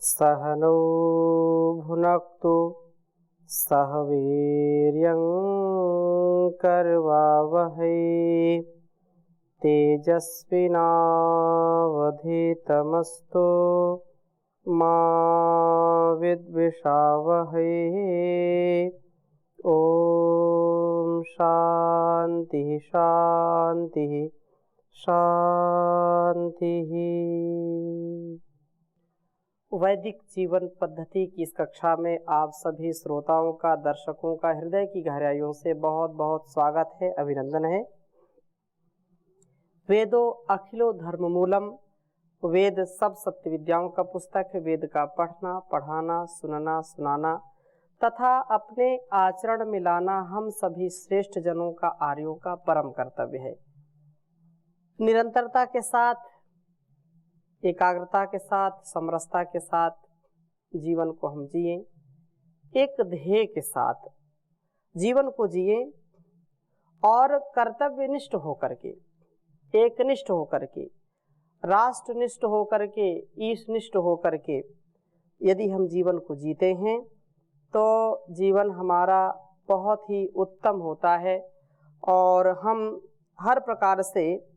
सह नो भुनक्तु सह वीर्यं करवावहै तेजस्विनावधीतमस्तु मा विद्विषावहै। ओम शांति शांति शांति। वैदिक जीवन पद्धति की इस कक्षा में आप सभी श्रोताओं का, दर्शकों का हृदय की गहराइयों से बहुत बहुत स्वागत है, अभिनंदन है। वेदो अखिलो धर्म मूलम, वेद सब सत्य विद्याओं का पुस्तक है। वेद का पढ़ना, पढ़ाना, सुनना, सुनाना तथा अपने आचरण में लाना हम सभी श्रेष्ठ जनों का, आर्यों का परम कर्तव्य है। निरंतरता के साथ, एकाग्रता के साथ, समरसता के साथ जीवन को हम जिए, एक ध्येय के साथ जीवन को जिए और कर्तव्यनिष्ठ होकर के, एकनिष्ठ होकर के, राष्ट्रनिष्ठ होकर के, ईशनिष्ठ होकर के यदि हम जीवन को जीते हैं तो जीवन हमारा बहुत ही उत्तम होता है और हम हर प्रकार से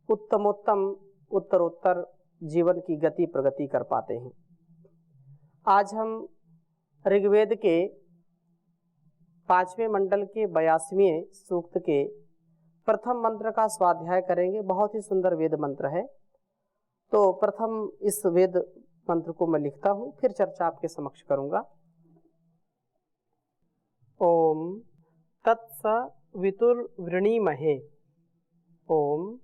उत्तमोत्तम, उत्तरोत्तर जीवन की गति प्रगति कर पाते हैं। आज हम ऋग्वेद के 5वें मंडल के 82वें सूक्त के प्रथम मंत्र का स्वाध्याय करेंगे। बहुत ही सुंदर वेद मंत्र है। तो प्रथम इस वेद मंत्र को मैं लिखता हूं, फिर चर्चा आपके समक्ष करूंगा। ओम तत्सवितुर्वृणीमहे। ओम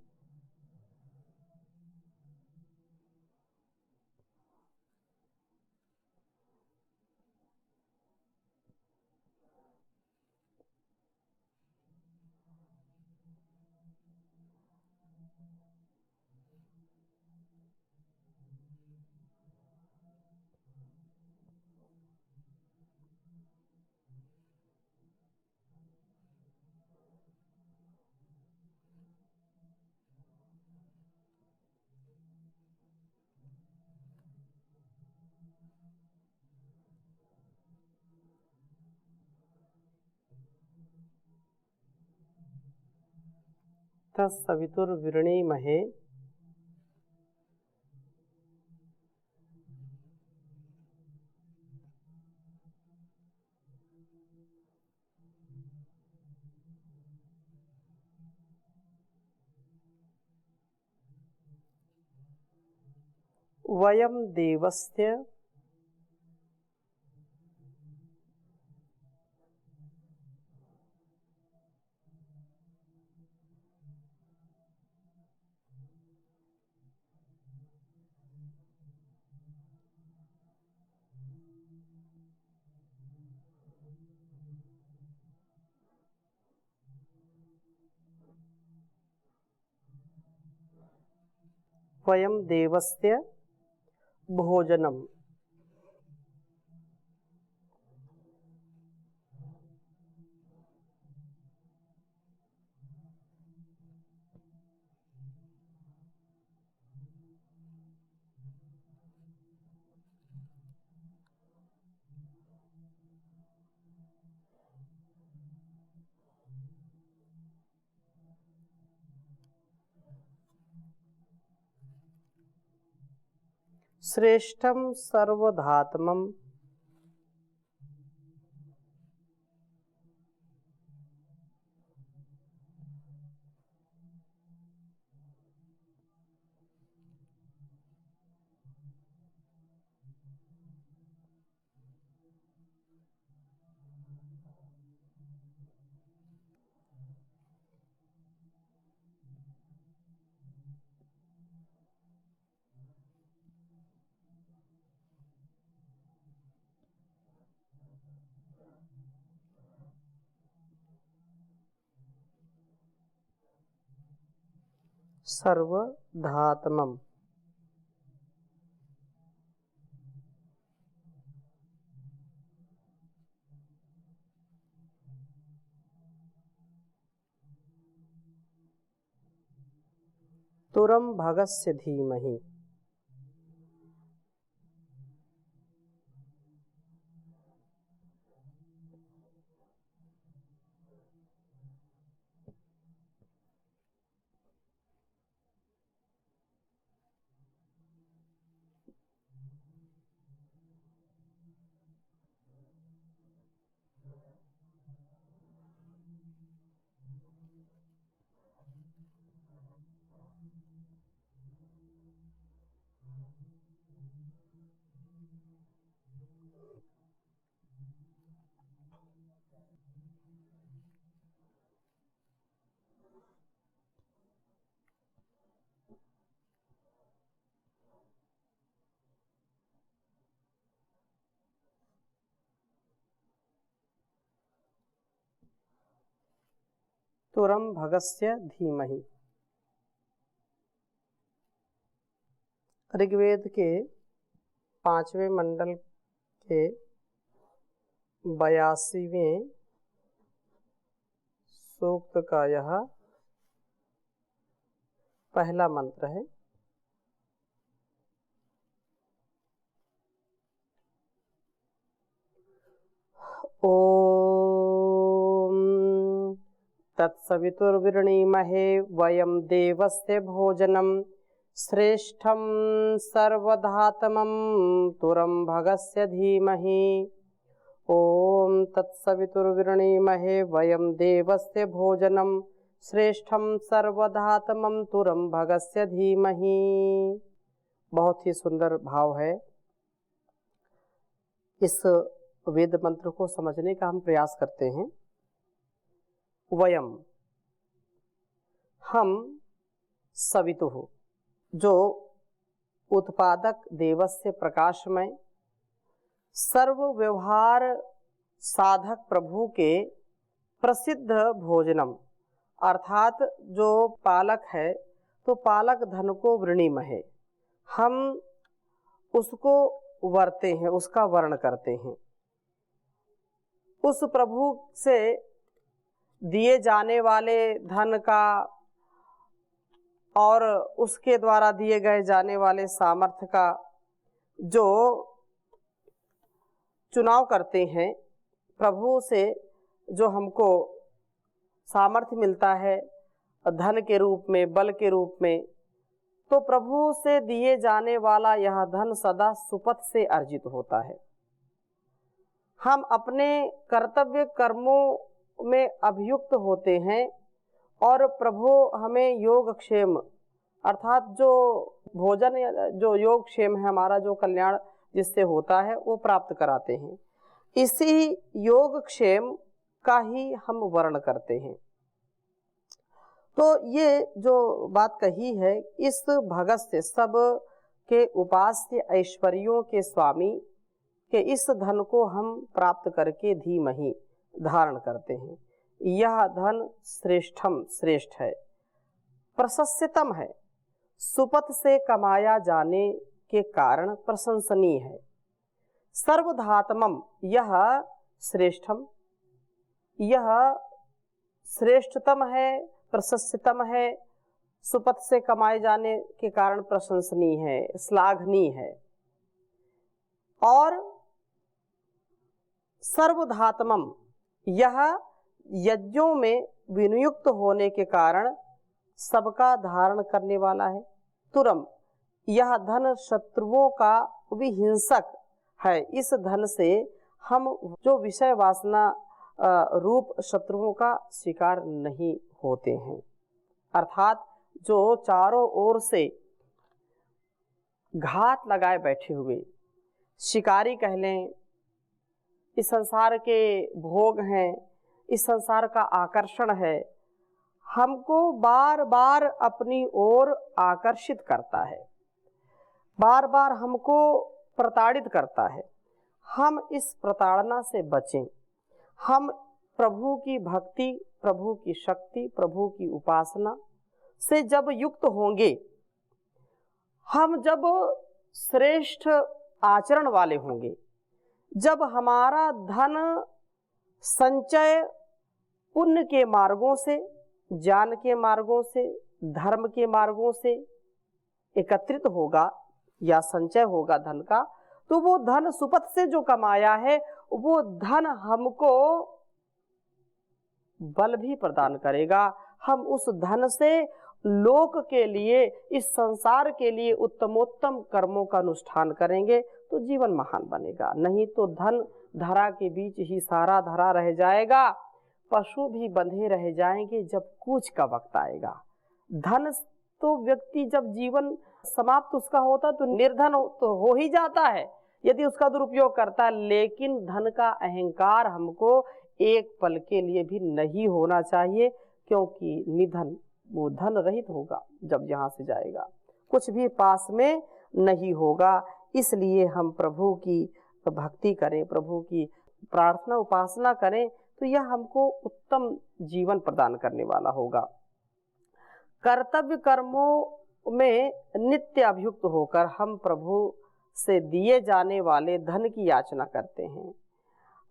तत्सवितुर्वृणीमहे। वयं देवस्य वयं देवस्य भोजनम। श्रेष्ठम सर्वधात्मम सर्वधात्मम। तुरम भगस्य धीमहि। तुरम भगस्य धीमहि। ऋग्वेद के 5वें मंडल के 82वें सूक्त का यह पहला मंत्र है। ओम तत्सवितुर्वृणीमहे वयं देवस्य भोजनं श्रेष्ठं सर्वधातमं तुरं भगस्य धीमहि। ओम तत्सवितुर्वृणीमहे वयं देवस्य भोजनं श्रेष्ठं सर्वधातमं तुरं भगस्य धीमहि। बहुत ही सुंदर भाव है। इस वेद मंत्र को समझने का हम प्रयास करते हैं। वयम, हम, सवितुः, जो उत्पादक देवस्य प्रकाशमय सर्व व्यवहार साधक प्रभु के प्रसिद्ध भोजनम, अर्थात जो पालक है तो पालक धन को वृणीमहे, हम उसको वरते हैं, उसका वर्ण करते हैं। उस प्रभु से दिए जाने वाले धन का और उसके द्वारा दिए गए जाने वाले सामर्थ्य का जो चुनाव करते हैं, प्रभु से जो हमको सामर्थ्य मिलता है धन के रूप में, बल के रूप में, तो प्रभु से दिए जाने वाला यह धन सदा सुपथ से अर्जित होता है। हम अपने कर्तव्य कर्मों में अभियुक्त होते हैं और प्रभु हमें योगक्षेम, अर्थात जो भोजन, जो योगक्षेम है हमारा, जो कल्याण जिससे होता है वो प्राप्त कराते हैं। इसी योगक्षेम का ही हम वर्ण करते हैं। तो ये जो बात कही है, इस भगत से, सब के उपास्य ऐश्वर्यों के स्वामी के इस धन को हम प्राप्त करके धीमहि धारण करते हैं। यह धन श्रेष्ठम, श्रेष्ठ है, प्रशस्यतम है, सुपथ से कमाया जाने के कारण प्रशंसनीय है। सर्वधातमम, यह श्रेष्ठम, यह श्रेष्ठतम है, प्रशस्यतम है, सुपथ से कमाए जाने के कारण प्रशंसनीय है, श्लाघनीय है। और सर्वधातमम, यह यज्ञों में विनियुक्त होने के कारण सबका धारण करने वाला है। तुरम, यह धन शत्रुओं का विहिंसक है। इस धन से हम जो विषय वासना रूप शत्रुओं का शिकार नहीं होते हैं, अर्थात जो चारों ओर से घात लगाए बैठे हुए शिकारी कह लें, इस संसार के भोग हैं, इस संसार का आकर्षण है, हमको बार बार अपनी ओर आकर्षित करता है, बार बार हमको प्रताड़ित करता है। हम इस प्रताड़ना से बचें। हम प्रभु की भक्ति, प्रभु की शक्ति, प्रभु की उपासना से जब युक्त होंगे, हम जब श्रेष्ठ आचरण वाले होंगे, जब हमारा धन संचय पुण्य के मार्गों से, ज्ञान के मार्गों से, धर्म के मार्गों से एकत्रित होगा या संचय होगा धन का, तो वो धन सुपथ से जो कमाया है वो धन हमको बल भी प्रदान करेगा। हम उस धन से लोक के लिए, इस संसार के लिए उत्तमोत्तम कर्मों का अनुष्ठान करेंगे तो जीवन महान बनेगा। नहीं तो धन धरा के बीच ही सारा धरा रह जाएगा, पशु भी बंधे रह जाएंगे जब कूच का वक्त आएगा। धन तो व्यक्ति जब जीवन समाप्त उसका होता तो निर्धन तो हो ही जाता है यदि उसका दुरुपयोग करता है, लेकिन धन का अहंकार हमको एक पल के लिए भी नहीं होना चाहिए, क्योंकि निधन वो धन रहित होगा जब यहाँ से जाएगा, कुछ भी पास में नहीं होगा। इसलिए हम प्रभु की भक्ति करें, प्रभु की प्रार्थना उपासना करें, तो यह हमको उत्तम जीवन प्रदान करने वाला होगा। कर्तव्य कर्मों में नित्य अभियुक्त होकर हम प्रभु से दिए जाने वाले धन की याचना करते हैं।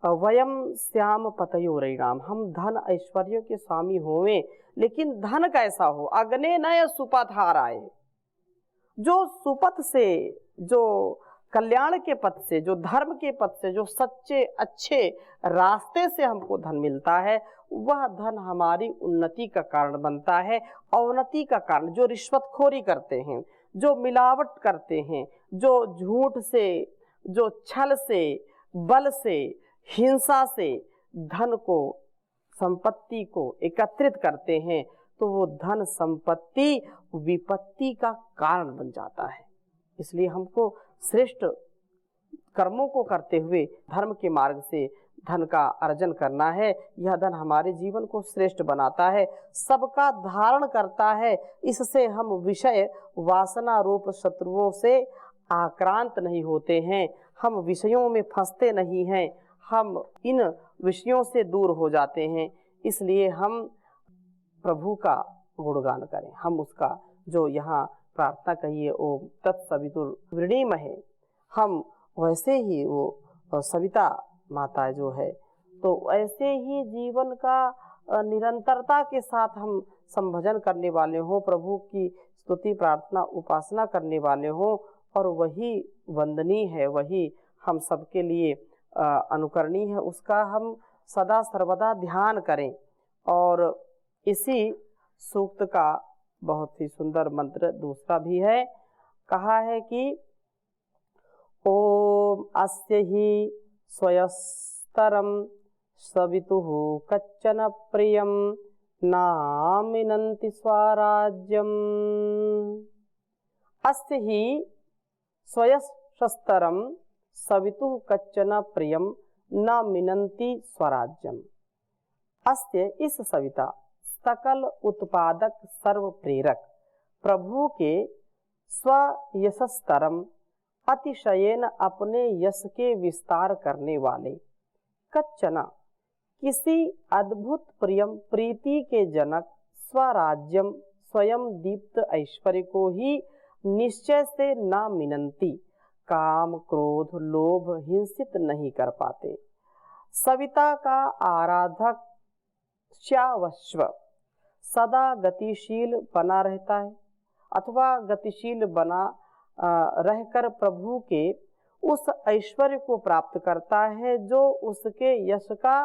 वयम श्याम पतयोरैणाम, हम धन ऐश्वर्य के स्वामी होवें, लेकिन धन कैसा हो? अग्ने नय सुपथाराय, जो सुपथ से, जो कल्याण के पथ से, जो धर्म के पथ से, जो सच्चे अच्छे रास्ते से हमको धन मिलता है, वह धन हमारी उन्नति का कारण बनता है। अवनति का कारण, जो रिश्वतखोरी करते हैं, जो मिलावट करते हैं, जो झूठ से, जो छल से, बल से, हिंसा से धन को, संपत्ति को एकत्रित करते हैं, तो वो धन संपत्ति विपत्ति का कारण बन जाता है। इसलिए हमको श्रेष्ठ कर्मों को करते हुए धर्म के मार्ग से धन का अर्जन करना है। यह धन हमारे जीवन को श्रेष्ठ बनाता है, सबका धारण करता है। इससे हम विषय वासना रूप शत्रुओं से आक्रांत नहीं होते हैं, हम विषयों में फंसते नहीं हैं, हम इन विषयों से दूर हो जाते हैं। इसलिए हम प्रभु का गुणगान करें, हम उसका जो यहाँ प्रार्थना कहिए ओम तत्सवितुर्वृणीमहे, हम वैसे ही वो सविता माता जो है, तो ऐसे ही जीवन का निरंतरता के साथ हम संभजन करने वाले हों, प्रभु की स्तुति प्रार्थना उपासना करने वाले हों, और वही वंदनीय है, वही हम सबके लिए अनुकरणीय है, उसका हम सदा सर्वदा ध्यान करें। और इसी सूक्त का बहुत ही सुंदर मंत्र दूसरा भी है, कहा है कि ओम अस्य ही स्वयस्तरम सवितुः कच्चन प्रियम नामिनन्ति स्वराज्यम। अस्य ही स्वयस्तरम सवितुः कच्चन प्रियम न मिनन्ति स्वराज्यम। अस्य, इस सविता, सकल उत्पादक सर्व प्रेरक प्रभु के स्वयशस्तरम अतिशयेन अपने यश के विस्तार करने वाले, कच्चना किसी अद्भुत प्रियम प्रीति के जनक, स्वराज्यम स्वयं दीप्त ऐश्वर्य को ही निश्चय से न मिनंती, काम क्रोध लोभ हिंसित नहीं कर पाते। सविता का आराधक श्यावश्व सदा गतिशील बना रहता है, अथवा गतिशील बना रहकर प्रभु के उस ऐश्वर्य को प्राप्त करता है जो उसके यश का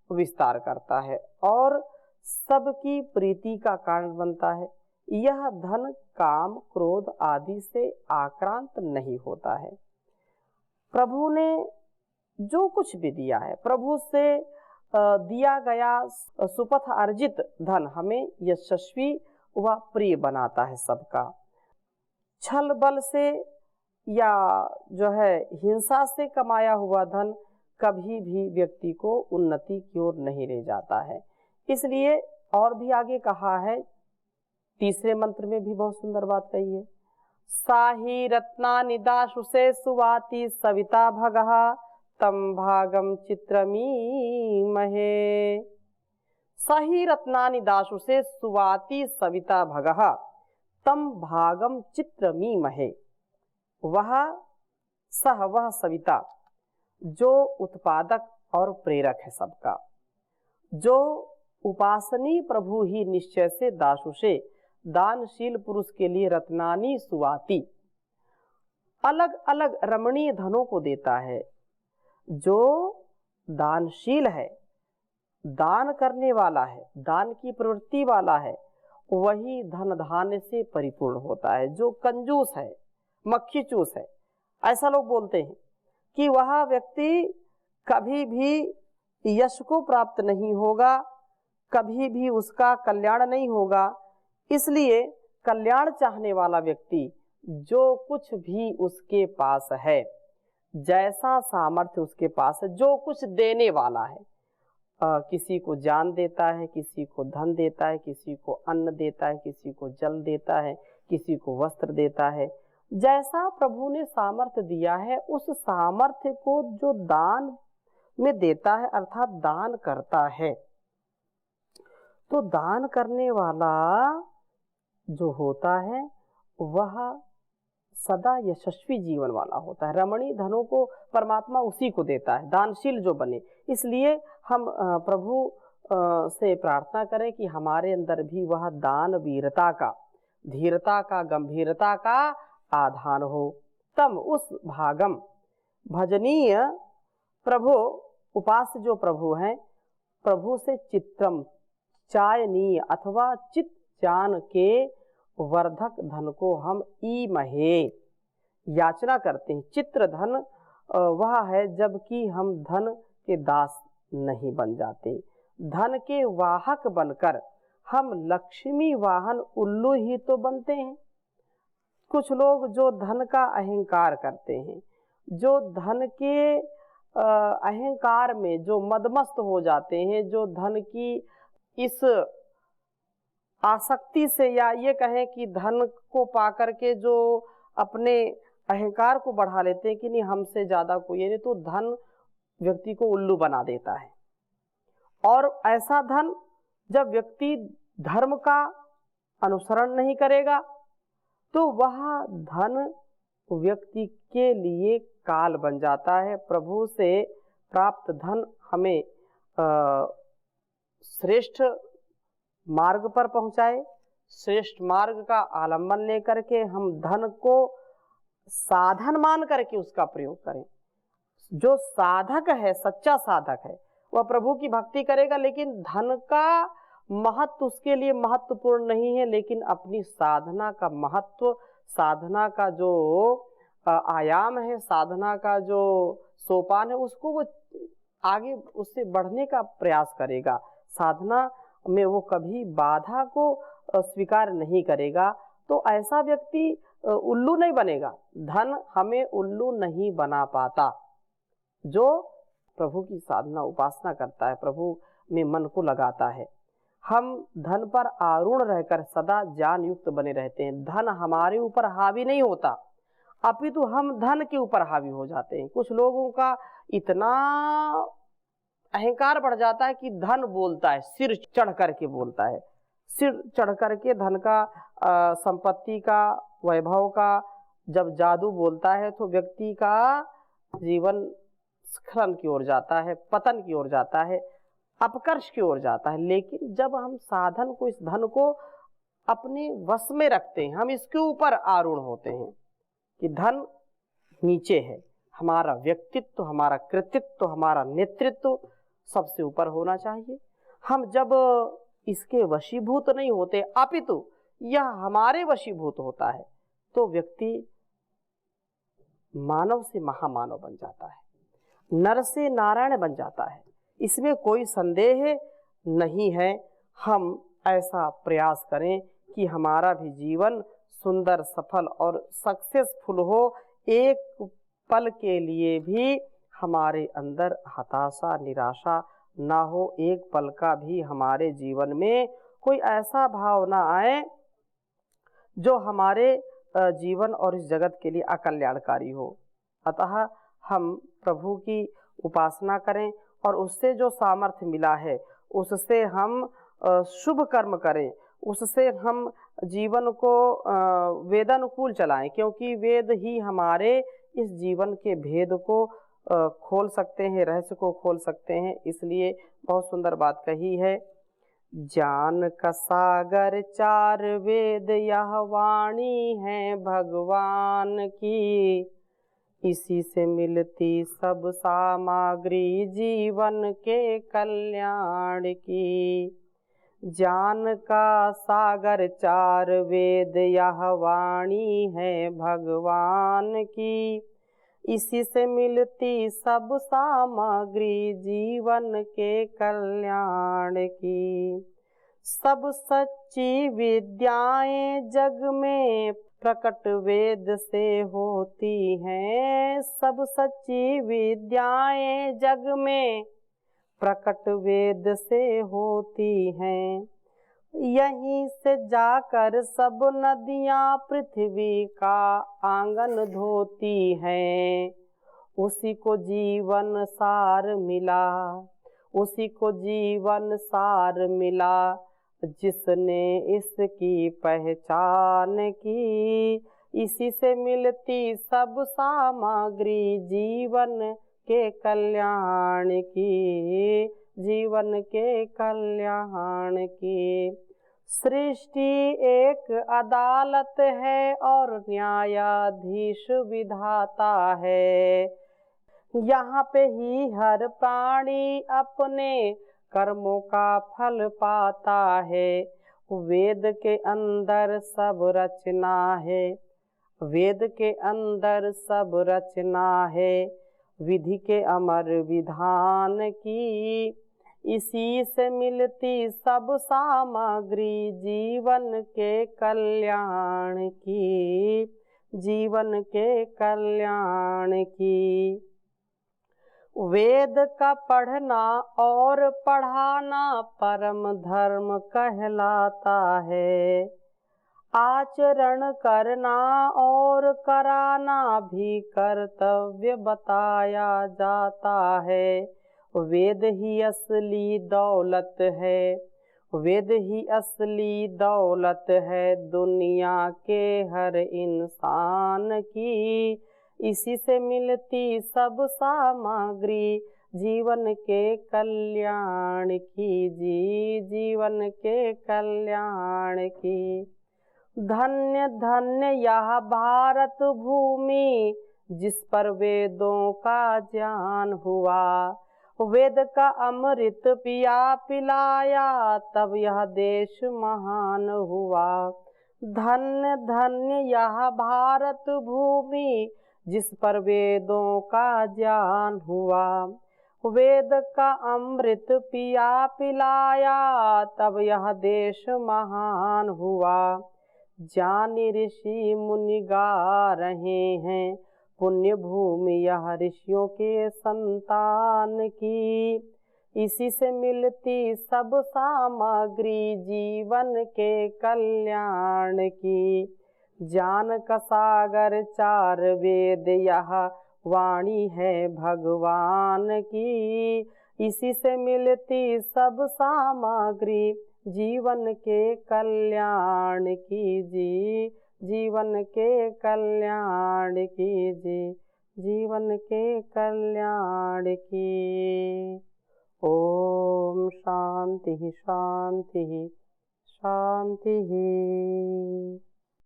विस्तार करता है और सबकी प्रीति का कारण बनता है। यह धन काम क्रोध आदि से आक्रांत नहीं होता है। प्रभु ने जो कुछ भी दिया है, प्रभु से दिया गया सुपथ अर्जित धन हमें यशस्वी व प्रिय बनाता है सबका। छल बल से या जो है हिंसा से कमाया हुआ धन कभी भी व्यक्ति को उन्नति की ओर नहीं ले जाता है। इसलिए और भी आगे कहा है, तीसरे मंत्र में भी बहुत सुंदर बात कही है, साही रत्नानि दाशुषे सुवाति सविता भगः तम भागम चित्रमीमहे। सही रत्नानि दाशुषे सुवाति सविता भगः तम भागम चित्रमीमहे। वह सविता जो उत्पादक और प्रेरक है सबका, जो उपासनी प्रभु ही निश्चय से दाशुषे दानशील पुरुष के लिए रत्नानी सुवाती अलग अलग रमणीय धनों को देता है। जो दानशील है, दान करने वाला है, दान की प्रवृत्ति वाला है, वही धन धान्य से परिपूर्ण होता है। जो कंजूस है, मक्खी चूस है, ऐसा लोग बोलते हैं कि वह व्यक्ति कभी भी यश को प्राप्त नहीं होगा, कभी भी उसका कल्याण नहीं होगा। इसलिए कल्याण चाहने वाला व्यक्ति जो कुछ भी उसके पास है, जैसा सामर्थ्य उसके पास है, जो कुछ देने वाला है, किसी को जान देता है, किसी को धन देता है, किसी को अन्न देता है, किसी को जल देता है, किसी को वस्त्र देता है, जैसा प्रभु ने सामर्थ्य दिया है उस सामर्थ्य को जो दान में देता है, अर्थात दान करता है। तो दान करने वाला जो होता है वह सदा यशस्वी जीवन वाला होता है। रमणीय धनों को परमात्मा उसी को देता है, दानशील जो बने। इसलिए हम प्रभु से प्रार्थना करें कि हमारे अंदर भी वह दान वीरता का, धीरता का, गंभीरता का आधान हो। तम उस भागम भजनीय प्रभु, उपास्य जो प्रभु हैं, प्रभु से चित्रम चायनीय अथवा चित जान के वर्धक धन को हम ई महे याचना करते हैं। चित्र धन वह है जबकि हम धन के दास नहीं बन जाते। धन के वाहक बनकर हम लक्ष्मी वाहन उल्लू ही तो बनते हैं। कुछ लोग जो धन का अहंकार करते हैं, जो धन के अहंकार में जो मदमस्त हो जाते हैं, जो धन की इस आसक्ति से, या ये कहें कि धन को पाकर के जो अपने अहंकार को बढ़ा लेते हैं कि नहीं हमसे ज्यादा कोई नहीं, तो धन व्यक्ति को उल्लू बना देता है। और ऐसा धन जब व्यक्ति धर्म का अनुसरण नहीं करेगा तो वह धन व्यक्ति के लिए काल बन जाता है। प्रभु से प्राप्त धन हमें श्रेष्ठ मार्ग पर पहुंचाए। श्रेष्ठ मार्ग का आलंबन लेकर के हम धन को साधन मान करके उसका प्रयोग करें। जो साधक है, सच्चा साधक है, वह प्रभु की भक्ति करेगा, लेकिन धन का महत्व उसके लिए महत्वपूर्ण नहीं है, लेकिन अपनी साधना का महत्व, साधना का जो आयाम है, साधना का जो सोपान है, उसको वो आगे उससे बढ़ने का प्रयास करेगा। साधना में वो कभी बाधा को स्वीकार नहीं करेगा। तो ऐसा व्यक्ति उल्लू नहीं बनेगा। धन हमें उल्लू नहीं बना पाता। जो प्रभु की साधना उपासना करता है, प्रभु में मन को लगाता है, हम धन पर आरूढ़ रहकर सदा ज्ञान युक्त बने रहते हैं। धन हमारे ऊपर हावी नहीं होता, अपितु हम धन के ऊपर हावी हो जाते हैं। कुछ लोगों का इतना अहंकार बढ़ जाता है कि धन बोलता है, सिर चढ़ करके बोलता है। सिर चढ़ करके धन का, संपत्ति का, वैभव का जब जादू बोलता है तो व्यक्ति का जीवन स्खलन की ओर जाता है, पतन की ओर जाता है, अपकर्ष की ओर जाता है। लेकिन जब हम साधन को, इस धन को अपने वश में रखते हैं, हम इसके ऊपर आरूढ़ होते हैं कि धन नीचे है, हमारा व्यक्तित्व, हमारा कृतित्व, हमारा नेतृत्व सबसे ऊपर होना चाहिए। हम जब इसके वशीभूत नहीं होते, अपितु यह हमारे वशीभूत होता है, तो व्यक्ति मानव से महामानव बन जाता है, नर से नारायण बन जाता है। इसमें कोई संदेह नहीं है। हम ऐसा प्रयास करें कि हमारा भी जीवन सुंदर, सफल और सक्सेसफुल हो। एक पल के लिए भी हमारे अंदर हताशा, निराशा ना हो। एक पल का भी हमारे जीवन में कोई ऐसा भाव ना आए जो हमारे जीवन और इस जगत के लिए अकल्याणकारी हो। अतः हम प्रभु की उपासना करें और उससे जो सामर्थ्य मिला है उससे हम शुभ कर्म करें, उससे हम जीवन को वेदानुकूल चलाएं, क्योंकि वेद ही हमारे इस जीवन के भेद को खोल सकते हैं, रहस्य को खोल सकते हैं। इसलिए बहुत सुंदर बात कही है, ज्ञान का सागर चार वेद यह वाणी है भगवान की, इसी से मिलती सब सामग्री जीवन के कल्याण की। ज्ञान का सागर चार वेद यह वाणी है भगवान की, इसी से मिलती सब सामग्री जीवन के कल्याण की। सब सच्ची विद्याएं जग में प्रकट वेद से होती हैं, सब सच्ची विद्याएं जग में प्रकट वेद से होती हैं। यहीं से जाकर सब नदियां पृथ्वी का आंगन धोती हैं, उसी को जीवन सार मिला, उसी को जीवन सार मिला, जिसने इसकी पहचान की। इसी से मिलती सब सामग्री जीवन के कल्याण की, जीवन के कल्याण की। सृष्टि एक अदालत है और न्यायाधीश विधाता है। यहाँ पे ही हर प्राणी अपने कर्मों का फल पाता है। वेद के अंदर सब रचना है, वेद के अंदर सब रचना है, विधि के अमर विधान की। इसी से मिलती सब सामग्री जीवन के कल्याण की, जीवन के कल्याण की। वेद का पढ़ना और पढ़ाना परम धर्म कहलाता है। आचरण करना और कराना भी कर्तव्य बताया जाता है। वेद ही असली दौलत है, वेद ही असली दौलत है दुनिया के हर इंसान की। इसी से मिलती सब सामग्री जीवन के कल्याण की, जी जीवन के कल्याण की। धन्य धन्य यह भारत भूमि जिस पर वेदों का ज्ञान हुआ। वेद का अमृत पिया पिलाया तब यह देश महान हुआ। धन्य धन्य यह भारत भूमि जिस पर वेदों का ज्ञान हुआ। वेद का अमृत पिया पिलाया तब यह देश महान हुआ। ज्ञानी ऋषि मुनि गा रहे हैं पुण्य भूमि यह ऋषियों के संतान की। इसी से मिलती सब सामग्री जीवन के कल्याण की। ज्ञान का सागर चार वेद यह वाणी है भगवान की। इसी से मिलती सब सामग्री जीवन के कल्याण की, जी जीवन के कल्याण की, जी जीवन के कल्याण की। ओम शांति शांति शांति।